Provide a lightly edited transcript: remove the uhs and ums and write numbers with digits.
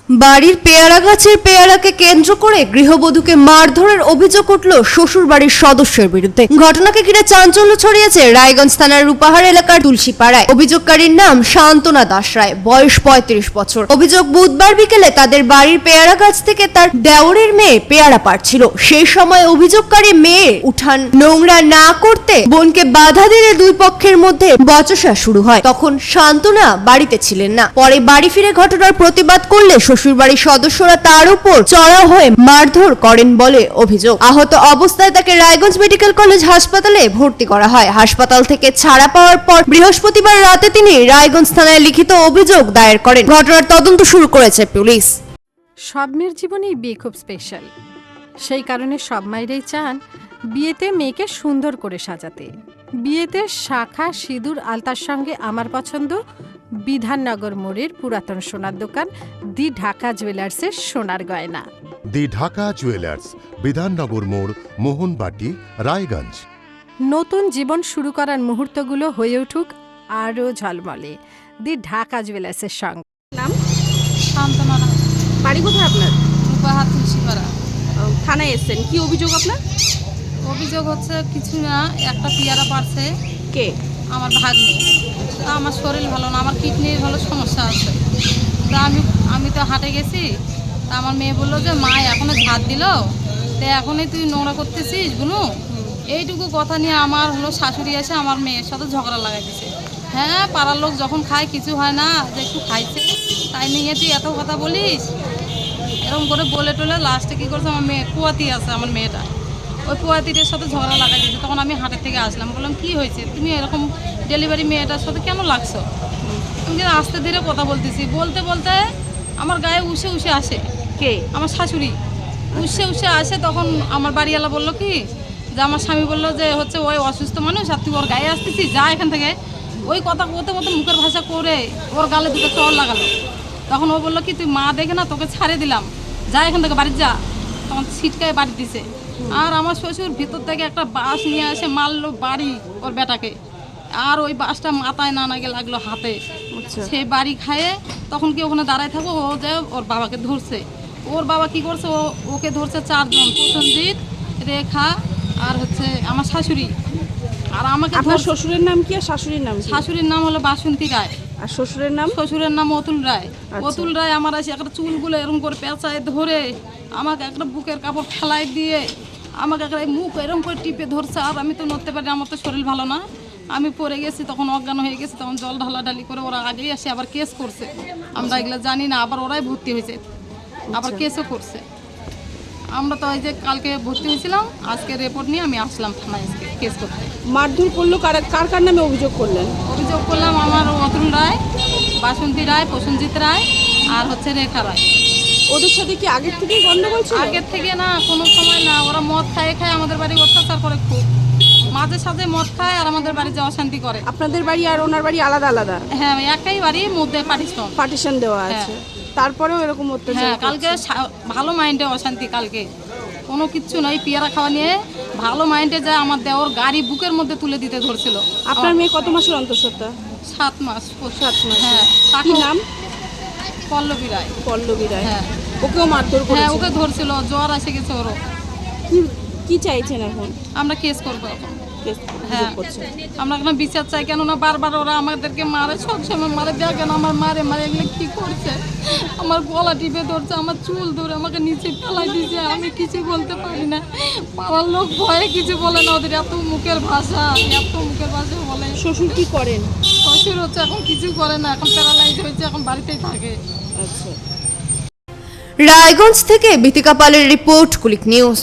বাড়ির পেয়ারা গাছের পেয়ারাকে কেন্দ্র করে গৃহবধূকে মারধরের অভিযোগ উঠল শ্বশুরবাড়ির সদস্যের বিরুদ্ধে। ঘটনাকে ঘিরে চাঞ্চল্য ছড়িয়েছে রায়গঞ্জ থানার রূপাহার এলাকার তুলসীপাড়ায়। অভিযোগকারীর নাম শান্তনা দাস রায়, বয়স ৩৫ বছর। অভিযোগ, বুধবার বিকেলে তাদের বাড়ির পেয়ারা গাছ থেকে তার দেওরের মেয়ে পেয়ারা পাড়ছিল। সেই সময় অভিযোগকারী মেয়ে উঠান নোংরা না করতে বোনকে বাধা দিলে দুই পক্ষের মধ্যে বচসা শুরু হয়। তখন শান্তনা বাড়িতে ছিলেন না। পরে বাড়ি ফিরে ঘটনার প্রতিবাদ করলে শ্বশুরবাড়ির সদস্যরা তার উপর চড়াও হয়ে মারধর করেন বলে অভিযোগ। আহত অবস্থায় তাকে রায়গঞ্জ মেডিকেল কলেজ হাসপাতালে ভর্তি করা হয়। হাসপাতাল থেকে ছাড়া পাওয়ার পর বৃহস্পতিবার রাতে তিনি রায়গঞ্জ থানায় লিখিত অভিযোগ দায়ের করেন। ঘটনার তদন্ত শুরু করেছে পুলিশ। সব মেয়ের জীবনেই বিয়ে খুব স্পেশাল, সেই কারণে সব মায়েরাই চান বিয়েতে মেয়েকে সুন্দর করে সাজাতে। বিয়েতে শাখা, সিঁদুর, আলতার সঙ্গে আমার পছন্দ বিধাননগর মোড়ের পুরাতন সোনার দোকান দি ঢাকা জুয়েলার্সের সোনার গয়না। দি ঢাকা জুয়েলার্স, বিধাননগর মোড়, মোহনবাটি, রায়গঞ্জ। নতুন জীবন শুরু করার মুহূর্তগুলো হয়ে উঠুক আরও ঝলমলে দি ঢাকা জুয়েলার্সের সঙ্গে। নাম? শান্তনা। বাড়ি কোথায় আপনার? রূপাহার তুলসীপাড়া। থানায় এসেছেন, কি অভিযোগ আপনার? অভিযোগ হচ্ছে কিছু না, একটা পেয়ারা পারছে কে? আমার ভাগ্নে। তা আমার শরীর ভালো না, আমার কিডনির ভালো সমস্যা আছে। তা আমি তো হাটে গেছি। তা আমার মেয়ে বললো যে মা এখনো ঝাঁট দিল, তো এখনই তুই নোংরা করতেছিস বুনু। এইটুকু কথা নিয়ে আমার শাশুড়ি এসে আমার মেয়ের সাথে ঝগড়া লাগাই দিছে। হ্যাঁ, পাড়ার লোক যখন খায় কিছু হয় না, যে একটু খাইছে তাই নিয়ে তুই এত কথা বলিস, এরকম করে বলে টলে লাস্টে কী করছে, আমার মেয়ে কুয়াতি আছে আমার মেয়েটা, ওই কুয়াতিটার সাথে ঝগড়া লাগাই দিয়েছে। তখন আমি হাটের থেকে আসলাম, বললাম কি হয়েছে, তুমি এরকম ডেলিভারি মেয়েটার সাথে কেন লাগছো? তুমি আস্তে ধীরে কথা বলতেছি, বলতে বলতে আমার গায়ে উষে আসে। কে? আমার শাশুড়ি উষে আসে। তখন আমার বাড়িওয়ালা বললো কি, যে আমার স্বামী বললো যে হচ্ছে ওই অসুস্থ মানুষ আর তুই ওর গায়ে আসতেছিস, যা এখান থেকে। ওই কথা বলতে বলতে মুখের ভাষা করে ওর গালে দুটো চড় লাগালো। তখন ও বললো কি, তুই মা দেখে না তোকে ছাড়ে দিলাম, যা এখান থেকে বাড়ি যা। তখন ছিটকায় বাড়ি দিছে। আর আমার শ্বশুর ভিতর থেকে একটা বাঁশ নিয়ে এসে মারলো বাড়ি ওর বেটাকে, আর ওই বাঁশটা মাথায় না নাগে লাগলো হাতে। সে বাড়ি খায়ে তখন কি ওখানে দাঁড়ায় থাকো, ও যে ওর বাবাকে ধরছে। ওর বাবা কি করছে, ওকে ধরছে 4 জন, প্রসেনজিৎ, রেখা আর হচ্ছে আমার শাশুড়ি। আর আমাকে। আপনার শ্বশুরের নাম কি আর শাশুড়ির নাম কি? শাশুড়ির নাম হলো বাসন্তী রায়। আর শ্বশুরের নাম? শ্বশুরের নাম অতুল রায়। আচ্ছা। অতুল রায় আমার এসে একটা চুলগুলো এরকম করে পেঁচায় ধরে আমাকে একটা বুকের কাপড় ফেলাই দিয়ে আমাকে একটা মুখ এরকম করে টিপে ধরছে। আর আমি তো নড়তে পারি, আমার তো শরীর ভালো না, আমি পড়ে গেছি, তখন অজ্ঞান হয়ে গেছি। তখন জল ঢালাঢালি করে ওরা আগেই আসে আবার কেস করছে, আমরা এগুলো জানি না। আবার ওরাই ভর্তি হয়েছে, আবার কেসও করছে। আমরা তো ওই যে কালকে ভর্তি হয়েছিলাম, আজকে রিপোর্ট নিয়ে আমি আসলাম থানায় কেস করতে। মারধর করলো কার কার নামে অভিযোগ করলেন? অভিযোগ করলাম আমার অতুল রায়, বাসন্তী রায়, প্রসেনজিৎ রায় আর হচ্ছে রেখা রায়। ওদের সাথে কি আগের থেকে গন্ডগোল ছিল? আগের থেকে না, কোনো সময় না। ওরা মদ খায় আমাদের বাড়ি অত্যাচার করে খুব, মাঝে সাঝে মদ খায় আর আমাদের বাড়িতে অশান্তি করে। আপনাদের বাড়ি আর ওনার বাড়ি আলাদা আলাদা? হ্যাঁ, একই বাড়ির মধ্যে পার্টিশন দেওয়া আছে। তারপরেও এরকম অত্যাচার? হ্যাঁ, কালকে ভালো মাইন্ডে অশান্তি, কালকে কোনো কিচ্ছু নয়, পেয়ারা খাওয়া নিয়ে ভালো মাইন্ডে যায়। আমার দেওর গাড়ি বুকের মধ্যে তুলে দিতে ধরছিল। আপনার মেয়ে কত মাসের অন্তঃসত্ত্বা? 7 মাস। 7 মাস। হ্যাঁ। কি নাম? পল্লবী রায়। পল্লবী রায়। হ্যাঁ। ওকেও মারধর করেছে? হ্যাঁ, ওকে ধরছিল, জ্বর এসে গেছে ওরও। কি চাইছেন এখন? আমরা কেস করবো এখন। হ্যাঁ, আমরা এখন বিচার চাই, কেননা বারবার ওরা আমাদেরকে মারে, সবসময় মারে। দেখেন আমার মারে এগুলো কি করছে, আমার গলা টিপে ধরছে, আমার চুল ধরে আমাকে নিচে ফেলাই দিয়েছে। আমি কিছু বলতে পারি না, পাড়ার লোক ভয়ে কিছু বলে না, ওদের এত মুখের ভাষা বলে। শ্বশুর কি করেন? শ্বশুর হচ্ছে এখন কিছু করে না, এখন প্যারালাইজ হয়েছে, এখন বাড়িতেই থাকে। আচ্ছা। রায়গঞ্জ থেকে বিতিকা পালের রিপোর্ট, কুলিক নিউজ।